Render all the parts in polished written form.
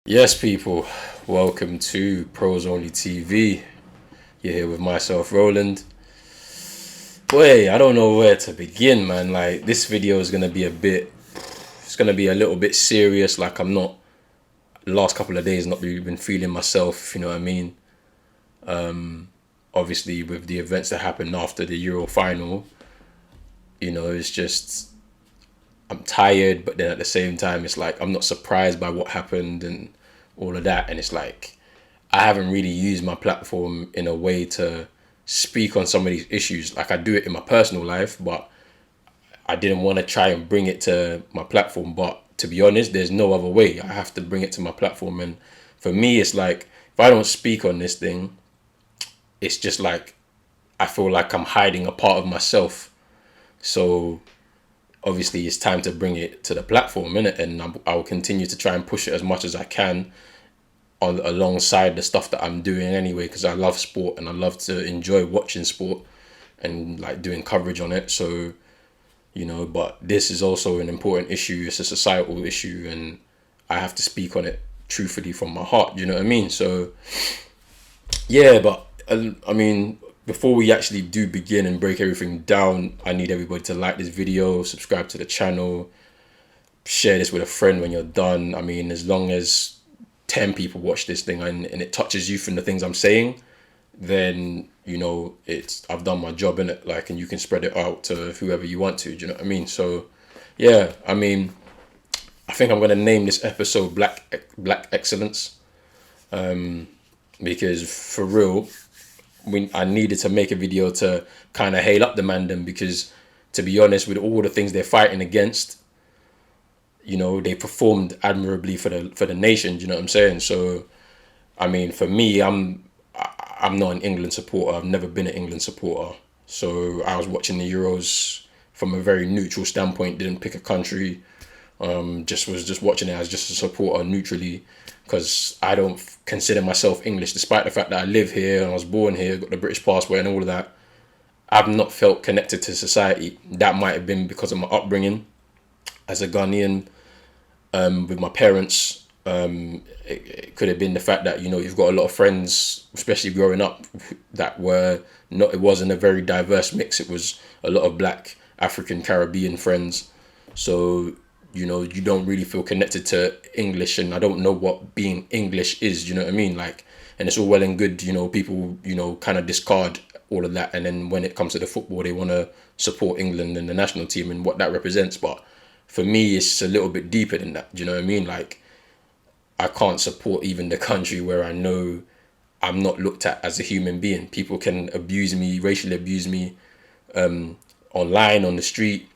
Yes, people, welcome to Pros Only TV. You're here with myself, Roland. Boy, I don't know where to begin, man. Like, this video is gonna be it's gonna be a little bit serious. Like, I'm not, the last couple of days, not really been feeling myself, if you know what I mean. Obviously, with the events that happened after the Euro final, it's just, I'm tired, but then at the same time, it's like, I'm not surprised by what happened and all of that. And it's like, I haven't really used my platform in a way to speak on some of these issues. Like I do it in my personal life, but I didn't want to try and bring it to my platform. But to be honest, there's no other way. I have to bring it to my platform. And for me, it's like, if I don't speak on this thing, it's just like, I feel like I'm hiding a part of myself. So obviously it's time to bring it to the platform, innit? And I will continue to try and push it as much as I can alongside the stuff that I'm doing anyway, because I love sport and I love to enjoy watching sport and like doing coverage on it. So, but this is also an important issue. It's a societal issue and I have to speak on it truthfully from my heart. You know what I mean? So, yeah, but I mean, before we actually do begin and break everything down, I need everybody to like this video, subscribe to the channel, share this with a friend when you're done. I mean, as long as 10 people watch this thing and it touches you from the things I'm saying, then it's I've done my job in it, like, and you can spread it out to whoever you want to. Do you know what I mean? So yeah, I mean, I think I'm gonna name this episode Black Excellence, because for real, I needed to make a video to kind of hail up the Mandem, because to be honest, with all the things they're fighting against, they performed admirably for the nation. Do you know what I'm saying? So, I mean, for me, I'm not an England supporter. I've never been an England supporter. So I was watching the Euros from a very neutral standpoint. Didn't pick a country. Was just watching it as just a supporter neutrally, because I don't consider myself English, despite the fact that I live here and I was born here, got the British passport and all of that. I've not felt connected to society. That might have been because of my upbringing as a Ghanaian, with my parents. It could have been the fact that you've got a lot of friends, especially growing up, that were not. It wasn't a very diverse mix. It was a lot of Black, African, Caribbean friends. So you don't really feel connected to English, and I don't know what being English is. Do you know what I mean? Like, and it's all well and good. People kind of discard all of that, and then when it comes to the football, they want to support England and the national team and what that represents. But for me, it's a little bit deeper than that. Do you know what I mean? Like, I can't support even the country where I know I'm not looked at as a human being. People can abuse me, racially abuse me, online, on the street.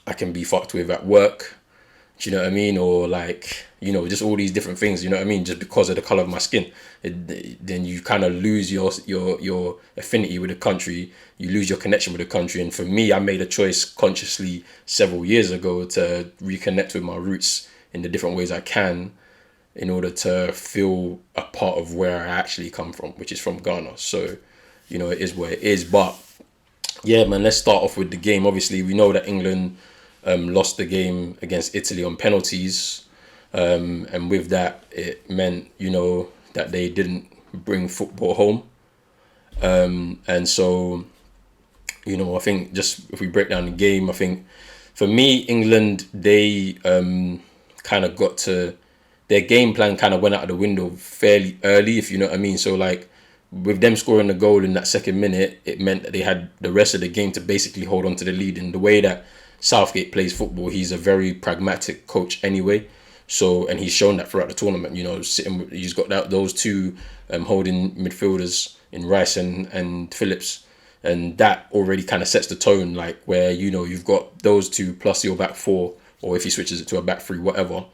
I can be fucked with at work. Do you know what I mean? Or like, just all these different things. You know what I mean? Just because of the color of my skin, then you kind of lose your affinity with the country. You lose your connection with the country. And for me, I made a choice consciously several years ago to reconnect with my roots in the different ways I can, in order to feel a part of where I actually come from, which is from Ghana. So, it is what it is. But yeah, man, let's start off with the game. Obviously, we know that England lost the game against Italy on penalties. And with that, it meant, that they didn't bring football home. And so, I think just if we break down the game, I think for me, England, they kind of got to, their game plan kind of went out of the window fairly early, if you know what I mean. So like, with them scoring the goal in that second minute, it meant that they had the rest of the game to basically hold on to the lead. In the way that Southgate plays football, he's a very pragmatic coach anyway. So, and he's shown that throughout the tournament. He's got those two holding midfielders in Rice and Phillips, and that already kind of sets the tone. Like, where you've got those two plus your back four, or if he switches it to a back three, whatever,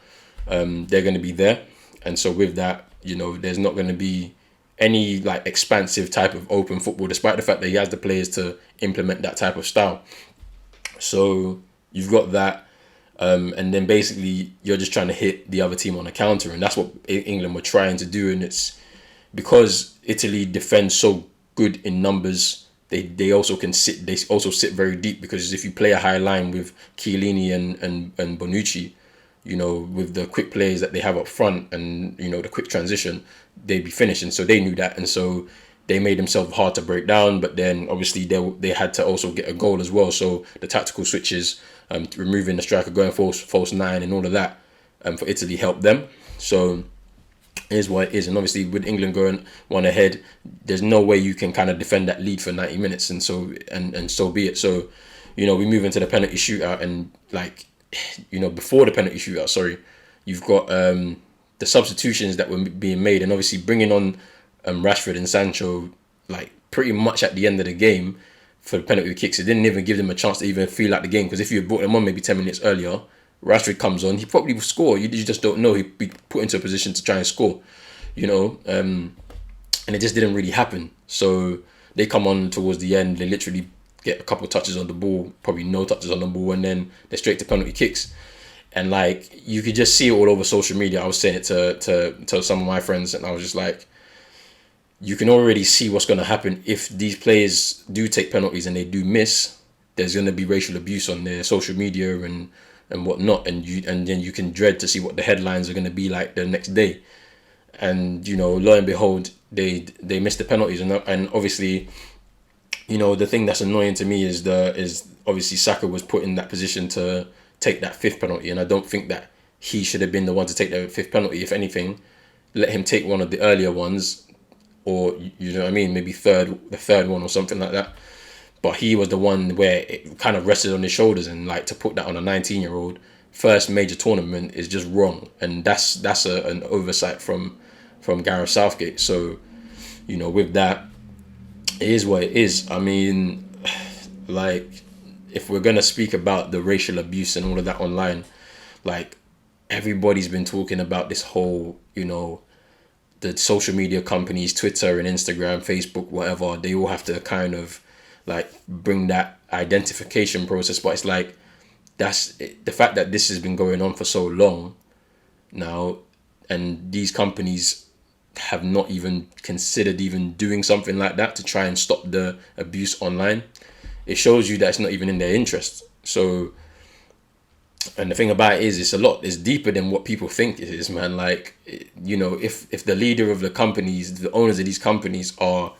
they're going to be there. And so with that, there's not going to be any like expansive type of open football, despite the fact that he has the players to implement that type of style. So you've got that, and then basically you're just trying to hit the other team on a counter, and that's what England were trying to do. And it's because Italy defends so good in numbers, they also sit very deep, because if you play a high line with Chiellini and Bonucci, with the quick plays that they have up front and, the quick transition, they'd be finishing. So they knew that. And so they made themselves hard to break down. But then obviously they had to also get a goal as well. So the tactical switches, removing the striker, going false nine and all of that, for Italy helped them. So it is what it is. And obviously with England going one ahead, there's no way you can kind of defend that lead for 90 minutes. And so be it. So, we move into the penalty shootout, and before the penalty shootout, sorry, you've got the substitutions that were being made, and obviously bringing on Rashford and Sancho pretty much at the end of the game for the penalty kicks. It didn't even give them a chance to even feel like the game, because if you had brought them on maybe 10 minutes earlier, Rashford comes on, he probably will score. You just don't know. He'd be put into a position to try and score, and it just didn't really happen. So they come on towards the end, they literally get a couple of touches on the ball, probably no touches on the ball, and then they're straight to penalty kicks. And you could just see it all over social media. I was saying it to some of my friends, and I was just like, you can already see what's going to happen if these players do take penalties and they do miss. There's going to be racial abuse on their social media and whatnot, and then you can dread to see what the headlines are going to be like the next day. And lo and behold, they missed the penalties, and obviously, the thing that's annoying to me is obviously Saka was put in that position to take that fifth penalty, and I don't think that he should have been the one to take the fifth penalty. If anything, let him take one of the earlier ones, or maybe the third one or something like that. But he was the one where it kind of rested on his shoulders, and to put that on a 19-year-old first major tournament is just wrong, and that's an oversight from Gareth Southgate. So with that, it is what it is. I mean, if we're gonna speak about the racial abuse and all of that online, everybody's been talking about this whole, the social media companies, Twitter and Instagram, Facebook, whatever, they all have to kind of bring that identification process. But it's that's it. The fact that this has been going on for so long now, and these companies have not even considered even doing something like that to try and stop the abuse online, it shows you that it's not even in their interest. So, and the thing about it is, it's deeper than what people think it is, man. If the leader of the companies, the owners of these companies are,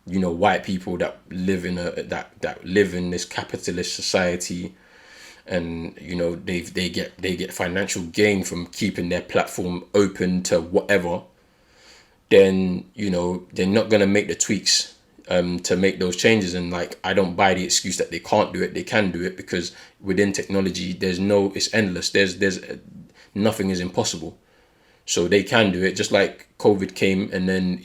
white people that live in that live in this capitalist society, and they get financial gain from keeping their platform open to whatever, then they're not gonna make the tweaks to make those changes. And I don't buy the excuse that they can't do it. They can do it, because within technology, it's endless. There's nothing is impossible. So they can do it. Just like COVID came, and then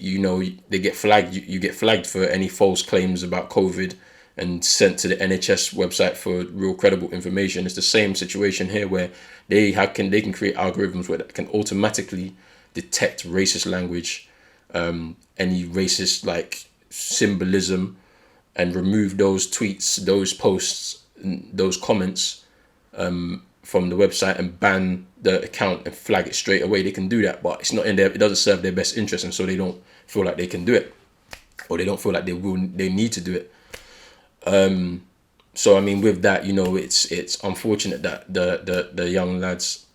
they get flagged. You get flagged for any false claims about COVID and sent to the NHS website for real credible information. It's the same situation here, where they can create algorithms where that can automatically detect racist language, any racist symbolism, and remove those tweets, those posts, those comments from the website, and ban the account and flag it straight away. They can do that, but it's not in it doesn't serve their best interest, and so they don't feel like they can do it, or they don't feel like they need to do it. So I mean, with that, it's unfortunate that the young lads,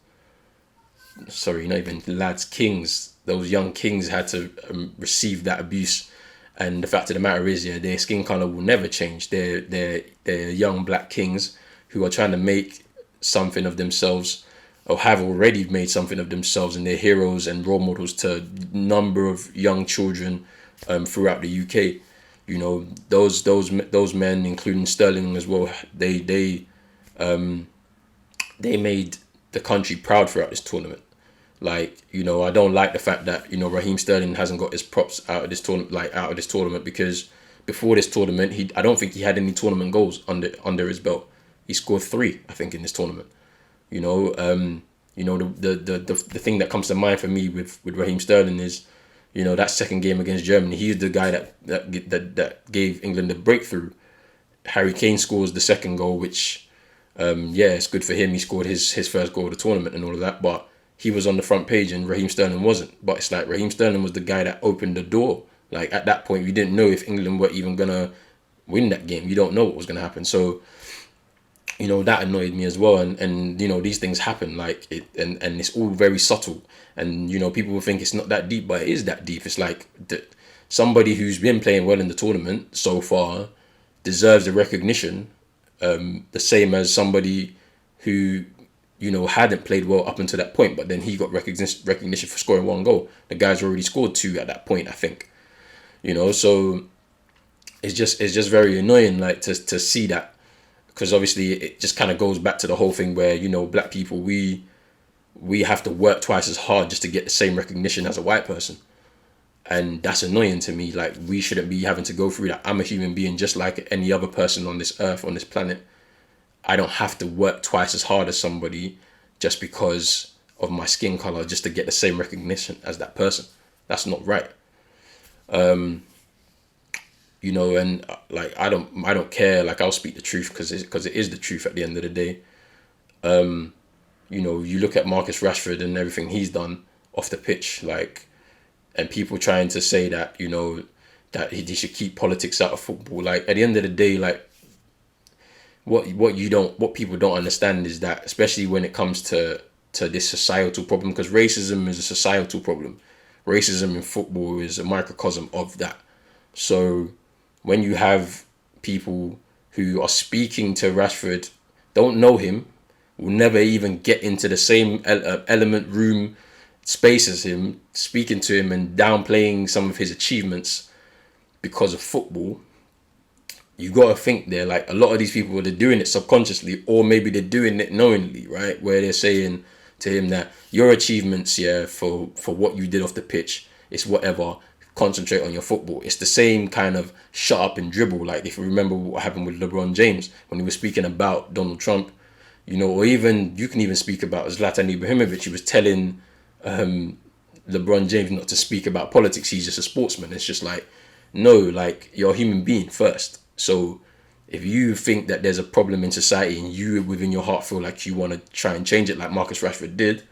sorry, not even lads, kings, those young kings had to receive that abuse. And the fact of the matter is, their skin color will never change. They're young black kings who are trying to make something of themselves, or have already made something of themselves, and they're heroes and role models to a number of young children throughout the UK. Those men, including Sterling as well, they made the country proud throughout this tournament. I don't like the fact that Raheem Sterling hasn't got his props out of this tournament, because before this tournament, I don't think he had any tournament goals under his belt. He scored 3, I think, in this tournament. The thing that comes to mind for me with Raheem Sterling is, that second game against Germany. He's the guy that gave England the breakthrough. Harry Kane scores the second goal, which it's good for him. He scored his first goal of the tournament and all of that, but he was on the front page and Raheem Sterling wasn't. But it's Raheem Sterling was the guy that opened the door. At that point, we didn't know if England were even gonna win that game. You don't know what was gonna happen. So you know, that annoyed me as well. And you know, these things happen, like it, and it's all very subtle. And you know, people will think it's not that deep, but it is that deep. It's like somebody who's been playing well in the tournament so far deserves the recognition, the same as somebody who, you know, hadn't played well up until that point, but then he got recognition for scoring one goal. The guy's already scored two at that point, I think. You know, so it's just very annoying, like to see that, because obviously it just kind of goes back to the whole thing where, you know, black people, we have to work twice as hard just to get the same recognition as a white person. And that's annoying to me. Like, we shouldn't be having to go through that. I'm a human being just like any other person on this earth, on this planet. I don't have to work twice as hard as somebody just because of my skin color, just to get the same recognition as that person. That's not right. You know, and like, I don't care. Like, I'll speak the truth because it is the truth at the end of the day. You know, you look at Marcus Rashford and everything he's done off the pitch, like, and people trying to say that, you know, that he should keep politics out of football. Like, at the end of the day, like, what people don't understand is that, especially when it comes to this societal problem, because racism is a societal problem. Racism in football is a microcosm of that. So when you have people who are speaking to Rashford, don't know him, will never even get into the same element room space as him, speaking to him and downplaying some of his achievements because of football, you got to think they're like, a lot of these people, they're doing it subconsciously, or maybe they're doing it knowingly, right? Where they're saying to him that your achievements, yeah, for what you did off the pitch, it's whatever, concentrate on your football. It's the same kind of shut up and dribble. Like, if you remember what happened with LeBron James when he was speaking about Donald Trump, you know, or even, you can even speak about Zlatan Ibrahimovic. He was telling LeBron James not to speak about politics. He's just a sportsman. It's just like, no, like, you're a human being first. So if you think that there's a problem in society and you within your heart feel like you want to try and change it, like Marcus Rashford did,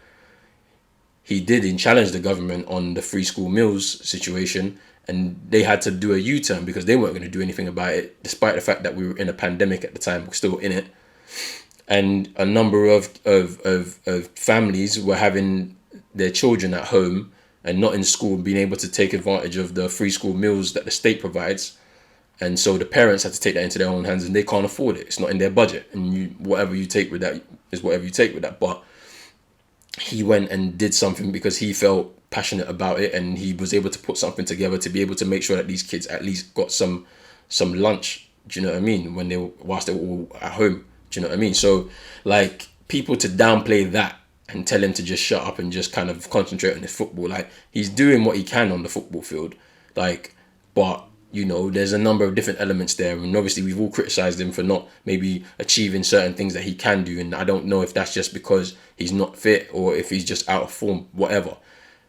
he did and challenge the government on the free school meals situation, and they had to do a U-turn because they weren't going to do anything about it, despite the fact that we were in a pandemic at the time. We're still in it, and a number of families were having their children at home and not in school, being able to take advantage of the free school meals that the state provides. And so the parents had to take that into their own hands, and they can't afford it. It's not in their budget, and whatever you take with that is whatever you take with that. But he went and did something because he felt passionate about it, and he was able to put something together to be able to make sure that these kids at least got some lunch. Do you know what I mean? Whilst they were all at home. Do you know what I mean? So, like, people to downplay that and tell him to just shut up and just kind of concentrate on his football. Like, he's doing what he can on the football field. Like, but, you know, there's a number of different elements there. And obviously we've all criticised him for not maybe achieving certain things that he can do. And I don't know if that's just because he's not fit or if he's just out of form, whatever.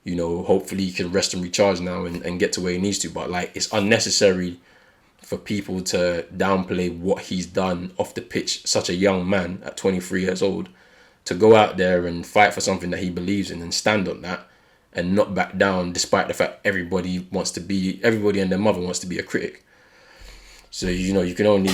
You know, hopefully he can rest and recharge now and get to where he needs to. But, like, it's unnecessary for people to downplay what he's done off the pitch, such a young man at 23 years old, to go out there and fight for something that he believes in and stand on that and not back down, despite the fact everybody and their mother wants to be a critic. So, you know, you can only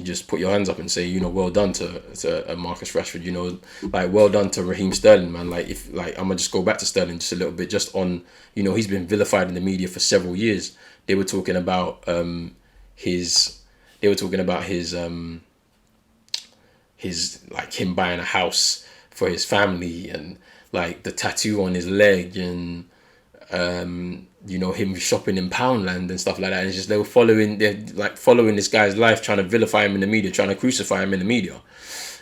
just put your hands up and say, you know, well done to Marcus Rashford. You know, like, well done to Raheem Sterling, man. Like, if, like, I'm gonna just go back to Sterling just a little bit, just on, you know, he's been vilified in the media for several years. They were talking about his like, him buying a house for his family, and like the tattoo on his leg, and you know, him shopping in Poundland and stuff like that. And it's just, they're following this guy's life, trying to vilify him in the media, trying to crucify him in the media.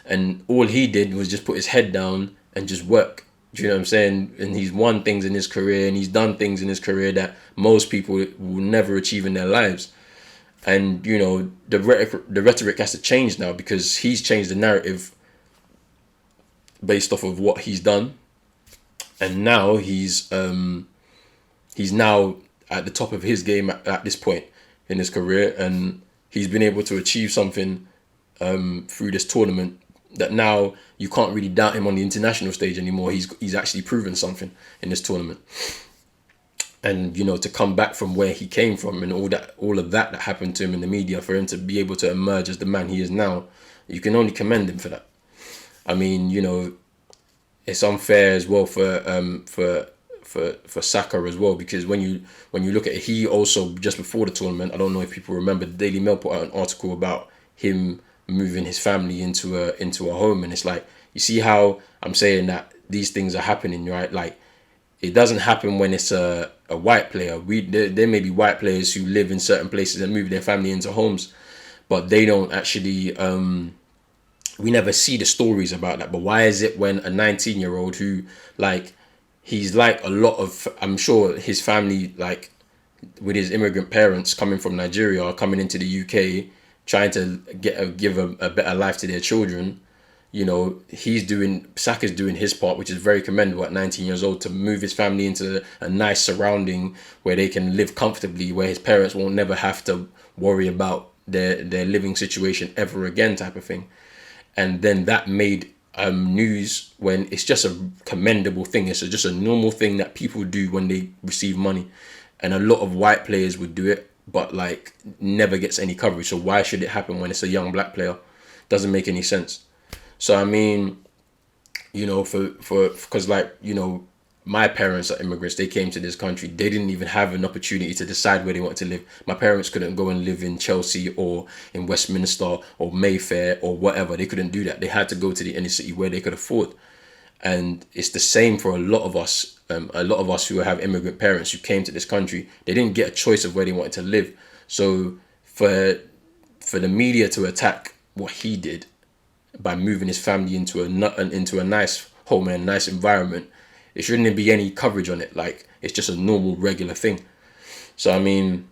And all he did was just put his head down and just work. Do you know what I'm saying? And he's won things in his career, and he's done things in his career that most people will never achieve in their lives. And, you know, the rhetoric has to change now, because he's changed the narrative based off of what he's done. And now he's now at the top of his game at this point in his career, and he's been able to achieve something through this tournament that now you can't really doubt him on the international stage anymore. He's actually proven something in this tournament. and to come back from where he came from and all of that happened to him in the media, for him to be able to emerge as the man he is now, you can only commend him for that. I mean, it's unfair as well for Saka as well, because when you look at it, he also, just before the tournament, I don't know if people remember, the Daily Mail put out an article about him moving his family into a home, and it's like, you see how I'm saying that these things are happening, right? Like, it doesn't happen when it's a white player. There may be white players who live in certain places and move their family into homes, but they don't actually. We never see the stories about that. But why is it when a 19-year-old who, like, he's like a lot of, I'm sure his family, like, with his immigrant parents coming from Nigeria, are coming into the UK, trying to give a better life to their children. Saka's doing his part, which is very commendable at 19 years old, to move his family into a nice surrounding where they can live comfortably, where his parents won't never have to worry about their living situation ever again, type of thing. And then that made news, when it's just a commendable thing. It's just a normal thing that people do when they receive money. And a lot of white players would do it, but like never gets any coverage. So why should it happen when it's a young black player? Doesn't make any sense. So I mean, because my parents are immigrants. They came to this country. They didn't even have an opportunity to decide where they wanted to live. My parents couldn't go and live in Chelsea or in Westminster or Mayfair or whatever. They couldn't do that. They had to go to the inner city where they could afford. And it's the same for a lot of us. A lot of us who have immigrant parents who came to this country, they didn't get a choice of where they wanted to live. So for the media to attack what he did by moving his family into a nice home and a nice environment, there shouldn't be any coverage on it. Like, it's just a normal, regular thing. So I mean,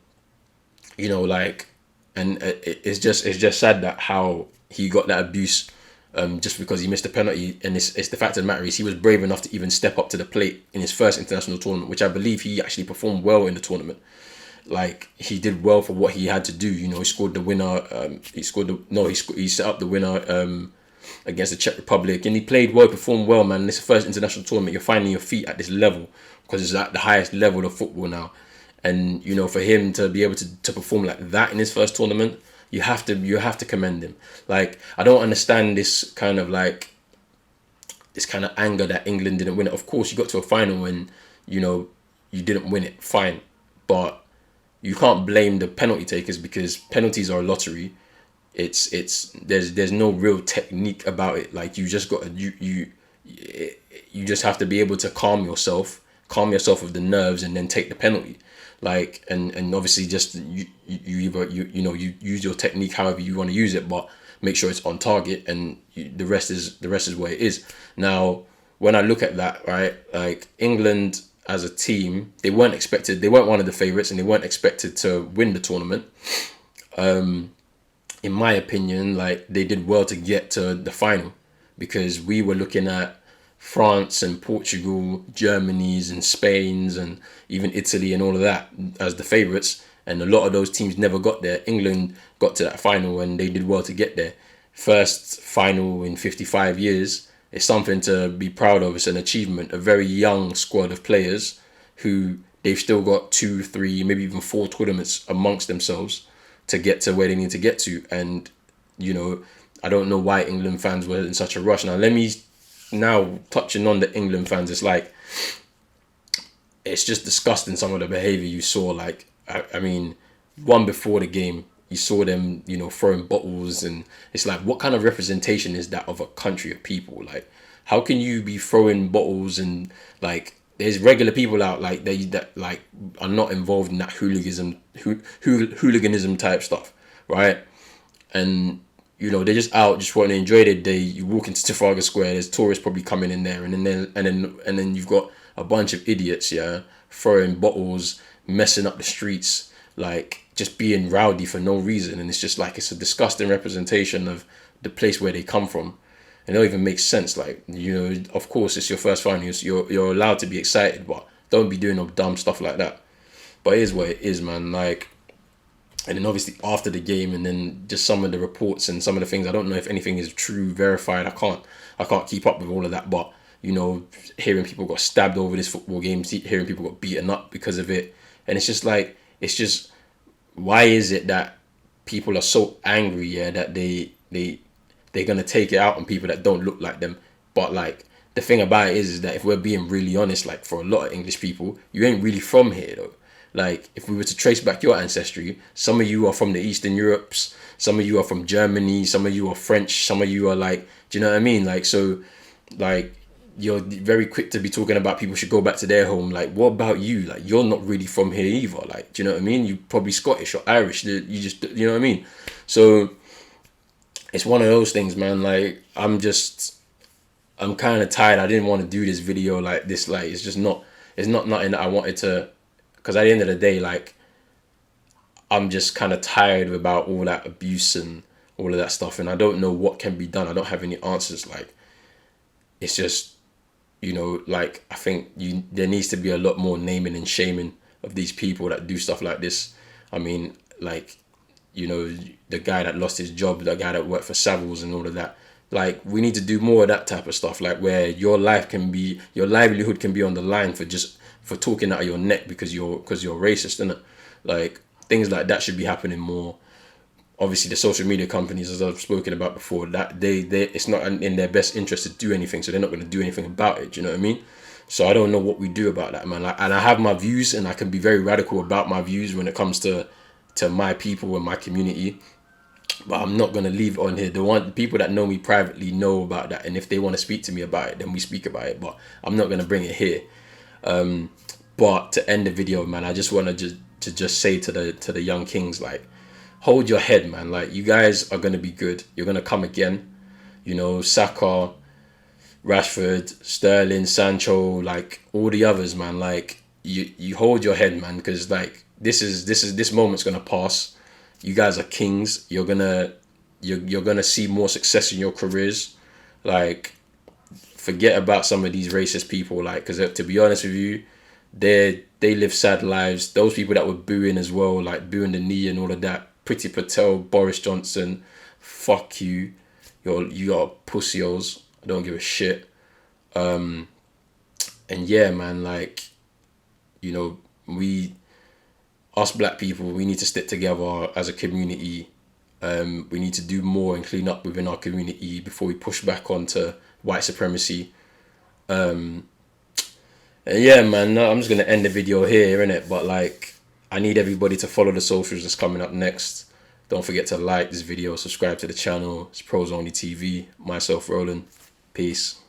and it's just sad that how he got that abuse, just because he missed a penalty. And it's the fact of the matter is, he was brave enough to even step up to the plate in his first international tournament, which I believe he actually performed well in the tournament. Like, he did well for what he had to do. He scored the winner. He set up the winner against the Czech Republic, and he played well, performed well, man. This is the first international tournament. You're finding your feet at this level, because it's at the highest level of football now. And for him to be able to perform like that in his first tournament, you have to commend him. Like, I don't understand this kind of anger that England didn't win it. Of course, you got to a final when you didn't win it, fine, but you can't blame the penalty takers, because penalties are a lottery. There's no real technique about it. Like, you just got you just have to be able to calm yourself with the nerves, and then take the penalty. Like, and obviously just you use your technique however you want to use it, but make sure it's on target, and the rest is what it is. Now, when I look at that, right, like, England as a team, they weren't one of the favourites, and they weren't expected to win the tournament. In my opinion, like, they did well to get to the final, because we were looking at France and Portugal, Germany's and Spain's, and even Italy and all of that as the favourites. And a lot of those teams never got there. England got to that final, and they did well to get there. First final in 55 years. It's something to be proud of. It's an achievement. A very young squad of players who they've still got 2, 3, maybe even 4 tournaments amongst themselves to get to where they need to get to. And, I don't know why England fans were in such a rush. Now touching on the England fans, it's just disgusting, some of the behaviour you saw. Like, I mean, one before the game, you saw them, throwing bottles, and it's like, what kind of representation is that of a country of people? Like, how can you be throwing bottles, and like, there's regular people out like that like are not involved in that hooliganism type stuff, right? And they're just out, just wanting to enjoy their day. You walk into Trafalgar Square, there's tourists probably coming in there, and then you've got a bunch of idiots, throwing bottles, messing up the streets, like, just being rowdy for no reason. And it's just like, it's a disgusting representation of the place where they come from. And it don't even make sense. Like, of course, it's your first final. You're allowed to be excited, but don't be doing no dumb stuff like that. But it is what it is, man. Like, and then obviously after the game, and then just some of the reports and some of the things, I don't know if anything is true, verified. I can't keep up with all of that. But you know, hearing people got stabbed over this football game, hearing people got beaten up because of it. And it's just like, it's just, why is it that people are so angry, yeah, that they're gonna take it out on people that don't look like them? But like, the thing about it is that if we're being really honest, like, for a lot of English people, you ain't really from here though. Like, if we were to trace back your ancestry, some of you are from the Eastern Europes, some of you are from Germany, some of you are French, some of you are like, do you know what I mean? Like, so, like, you're very quick to be talking about people should go back to their home. Like, what about you? Like, you're not really from here either. Like, do you know what I mean? You're probably Scottish or Irish. You just, you know what I mean? So, it's one of those things, man. Like, I'm kind of tired. I didn't want to do this video like this. Like, it's not nothing that I wanted to, because at the end of the day, like, I'm just kind of tired about all that abuse and all of that stuff. And I don't know what can be done. I don't have any answers. Like, it's just, you know, like, I think there needs to be a lot more naming and shaming of these people that do stuff like this. I mean, like, you know, the guy that lost his job, the guy that worked for Savills and all of that. Like, we need to do more of that type of stuff, like, where your livelihood can be on the line for talking out of your neck because you're racist, innit? Like, things like that should be happening more. Obviously, the social media companies, as I've spoken about before, that they it's not in their best interest to do anything, so they're not going to do anything about it. Do you know what I mean? So I don't know what we do about that, man. Like, and I have my views, and I can be very radical about my views when it comes to my people and my community. But I'm not going to leave it on here. The people that know me privately know about that, and if they want to speak to me about it, then we speak about it. But I'm not going to bring it here. But to end the video, man, I just want to just say to the young kings, like, hold your head, man. Like, you guys are going to be good. You're going to come again. You know, Saka, Rashford, Sterling, Sancho, like, all the others, man. Like, you hold your head, man, because, like, this moment's going to pass. You guys are kings. You're gonna see more success in your careers. Like, forget about some of these racist people. Like, because to be honest with you, they live sad lives. Those people that were booing as well, like booing the knee and all of that. Priti Patel, Boris Johnson, fuck you. You are pussios. I don't give a shit. And yeah, man, like, you know, us black people, we need to stick together as a community. We need to do more and clean up within our community before we push back onto white supremacy. And yeah, man, no, I'm just gonna end the video here, innit? But like, I need everybody to follow the socials that's coming up next. Don't forget to like this video, subscribe to the channel. It's Pros Only TV. Myself, Roland. Peace.